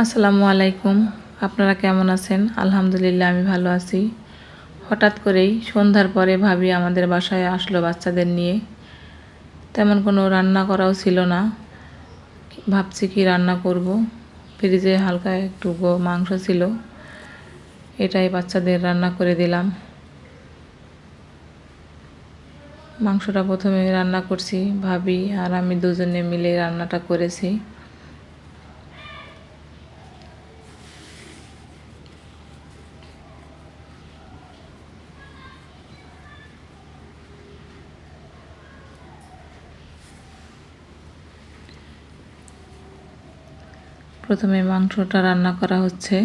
আসসালামু আলাইকুম। আপনারা কেমন আছেন? আলহামদুলিল্লাহ আমি ভালো আছি। হঠাৎ করেই সন্ধ্যার পরে ভাবি আমাদের বাসায় আসলো বাচ্চাদের নিয়ে। তেমন কোনো রান্না করাও ছিল না। ভাবছি কি রান্না করব। ফ্রিজে হালকা একটু মাংস ছিল, এটাই বাচ্চাদের রান্না করে দিলাম। মাংসটা প্রথমে রান্না করছি, ভাবি আর আমি দুজনে মিলে রান্নাটা করেছি। প্রথমে মাংসটা রান্না করা হচ্ছে।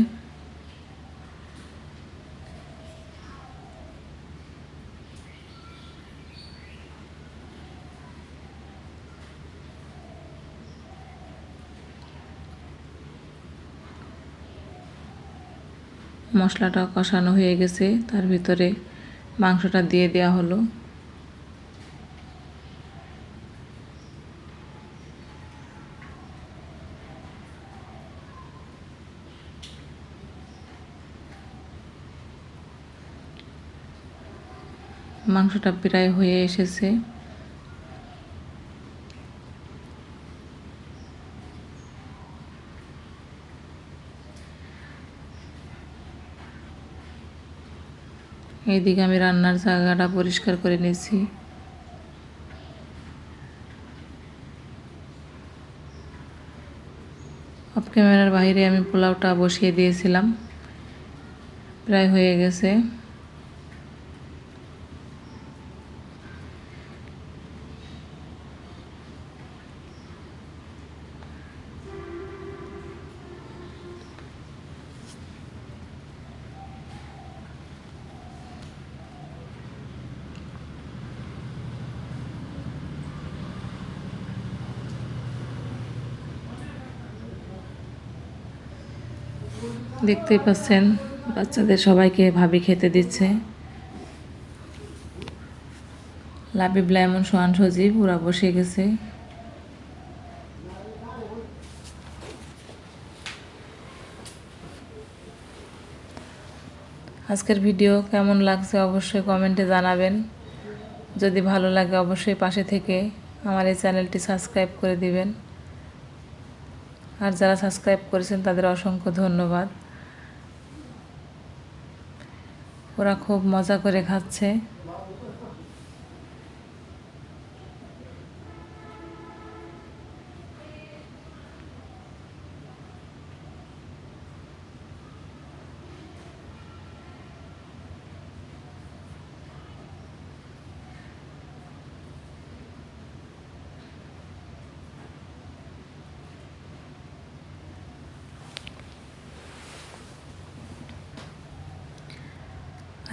মশলাটা কষানো হয়ে গেছে, তার ভিতরে মাংসটা দিয়ে দেওয়া হলো। মাংসটা প্রায় হয়ে এসেছে। এইদিকে আমি রান্নার জায়গাটা পরিষ্কার করে নিয়েছি। অফ ক্যামেরার বাইরে আমি পোলাওটা বসিয়ে দিয়েছিলাম, প্রায় হয়ে গেছে। দেখতেই পাচ্ছেন বাচ্চাদের সবাইকে ভাবি খেতে দিচ্ছে। লাবিব, লাইমন, সোহান, সজীব ওরা বসে গেছে। আজকের ভিডিও কেমন লাগছে অবশ্যই কমেন্টে জানাবেন। যদি ভালো লাগে অবশ্যই পাশে থেকে আমার এই চ্যানেলটি সাবস্ক্রাইব করে দিবেন। আর যারা সাবস্ক্রাইব করেছেন তাদের অসংখ্য ধন্যবাদ। ওরা খুব মজা করে খাচ্ছে।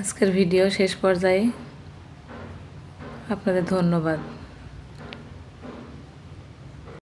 আজকের ভিডিও শেষ পর্যায়ে। আপনাদের ধন্যবাদ।